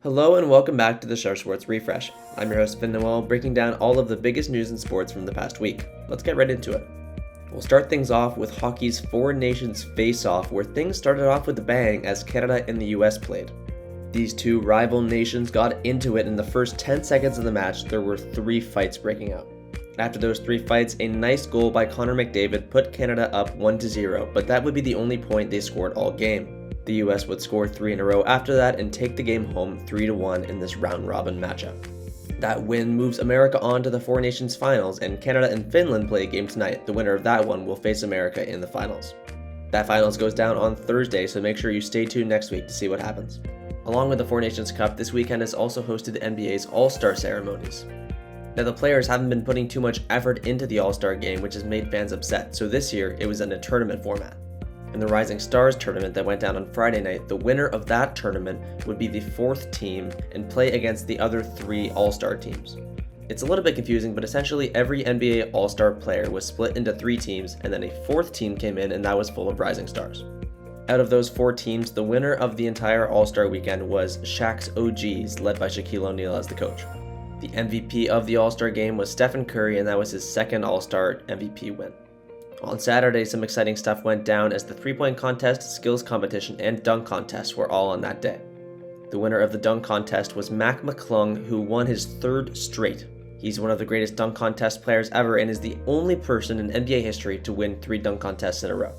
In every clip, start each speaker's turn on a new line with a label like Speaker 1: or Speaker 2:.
Speaker 1: Hello and welcome back to the Shutter Sports Refresh. I'm your host Finn Noel, breaking down all of the biggest news in sports from the past week. Let's get right into it. We'll start things off with hockey's Four Nations face-off, where things started off with a bang as Canada and the US played. These two rival nations got into it in the first 10 seconds of the match. There were 3 fights breaking out. After those 3 fights, a nice goal by Connor McDavid put Canada up 1-0, but that would be the only point they scored all game. The US would score 3 in a row after that and take the game home 3-1 in this round-robin matchup. That win moves America on to the Four Nations finals, and Canada and Finland play a game tonight. The winner of that one will face America in the finals. That finals goes down on Thursday, so make sure you stay tuned next week to see what happens. Along with the Four Nations Cup, this weekend has also hosted the NBA's All-Star ceremonies. Now, the players haven't been putting too much effort into the All-Star game, which has made fans upset, so this year it was in a tournament format. In the Rising Stars tournament that went down on Friday night, the winner of that tournament would be the 4th team and play against the other 3 All-Star teams. It's a little bit confusing, but essentially every NBA All-Star player was split into 3 teams, and then a 4th team came in and that was full of Rising Stars. Out of those 4 teams, the winner of the entire All-Star weekend was Shaq's OGs, led by Shaquille O'Neal as the coach. The MVP of the All-Star game was Stephen Curry, and that was his 2nd All-Star MVP win. On Saturday, some exciting stuff went down as the 3-point contest, skills competition, and dunk contest were all on that day. The winner of the dunk contest was Mac McClung, who won his 3rd straight. He's one of the greatest dunk contest players ever and is the only person in NBA history to win 3 dunk contests in a row.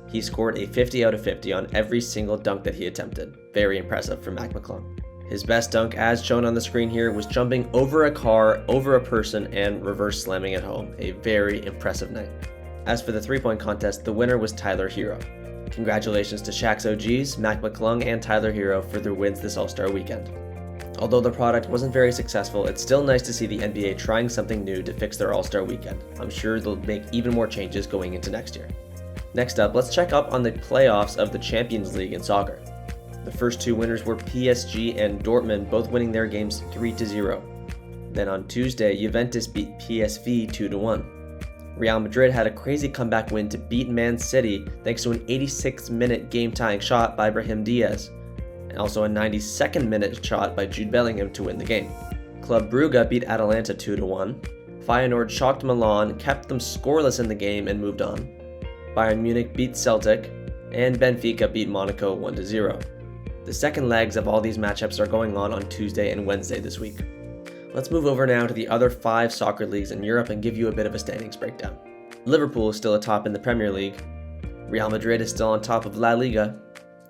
Speaker 1: He scored a 50 out of 50 on every single dunk that he attempted. Very impressive for Mac McClung. His best dunk, as shown on the screen here, was jumping over a car, over a person, and reverse slamming it home. A very impressive night. As for the 3-point contest, the winner was Tyler Herro. Congratulations to Shaq's OGs, Mac McClung, and Tyler Herro for their wins this All-Star weekend. Although the product wasn't very successful, it's still nice to see the NBA trying something new to fix their All-Star weekend. I'm sure they'll make even more changes going into next year. Next up, let's check up on the playoffs of the Champions League in soccer. The first 2 winners were PSG and Dortmund, both winning their games 3-0. Then on Tuesday, Juventus beat PSV 2-1. Real Madrid had a crazy comeback win to beat Man City thanks to an 86th-minute game-tying shot by Brahim Diaz, and also a 92nd-minute shot by Jude Bellingham to win the game. Club Brugge beat Atalanta 2-1. Feyenoord shocked Milan, kept them scoreless in the game, and moved on. Bayern Munich beat Celtic, and Benfica beat Monaco 1-0. The second legs of all these matchups are going on Tuesday and Wednesday this week. Let's move over now to the other 5 soccer leagues in Europe and give you a bit of a standings breakdown. Liverpool is still atop in the Premier League. Real Madrid is still on top of La Liga.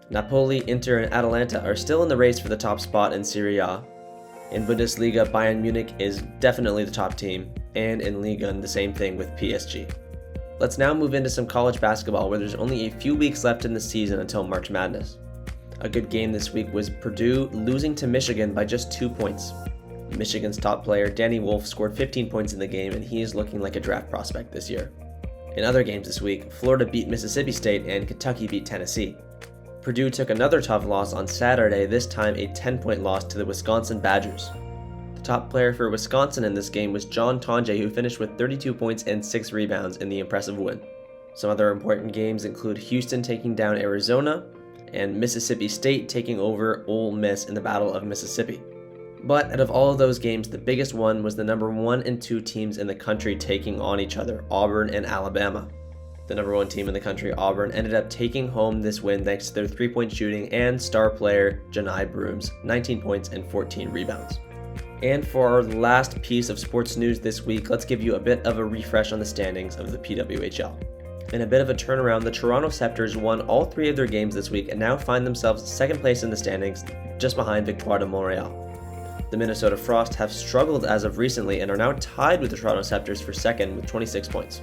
Speaker 1: Napoli, Inter, and Atalanta are still in the race for the top spot in Serie A. In Bundesliga, Bayern Munich is definitely the top team, and in Liga, the same thing with PSG. Let's now move into some college basketball, where there's only a few weeks left in the season until March Madness. A good game this week was Purdue losing to Michigan by just 2 points. Michigan's top player, Danny Wolf, scored 15 points in the game, and he is looking like a draft prospect this year. In other games this week, Florida beat Mississippi State and Kentucky beat Tennessee. Purdue took another tough loss on Saturday, this time a 10-point loss to the Wisconsin Badgers. The top player for Wisconsin in this game was John Tonje, who finished with 32 points and 6 rebounds in the impressive win. Some other important games include Houston taking down Arizona, and Mississippi State taking over Ole Miss in the Battle of Mississippi. But out of all of those games, the biggest one was the number 1 and 2 teams in the country taking on each other, Auburn and Alabama. The number 1 team in the country, Auburn, ended up taking home this win thanks to their 3-point shooting and star player Johni Broome's 19 points and 14 rebounds. And for our last piece of sports news this week, let's give you a bit of a refresh on the standings of the PWHL. In a bit of a turnaround, the Toronto Scepters won all 3 of their games this week and now find themselves 2nd place in the standings, just behind Victoire de Montréal. The Minnesota Frost have struggled as of recently and are now tied with the Toronto Scepters for 2nd with 26 points.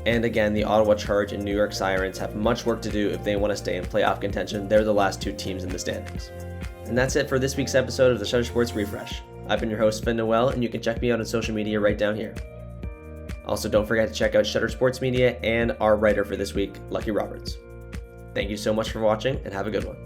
Speaker 1: And again, the Ottawa Charge and New York Sirens have much work to do if they want to stay in playoff contention. They're the last 2 teams in the standings. And that's it for this week's episode of the Shutter Sports Refresh. I've been your host, Finn Noel, and you can check me out on social media right down here. Also, don't forget to check out Shutter Sports Media and our writer for this week, Lucky Roberts. Thank you so much for watching, and have a good one.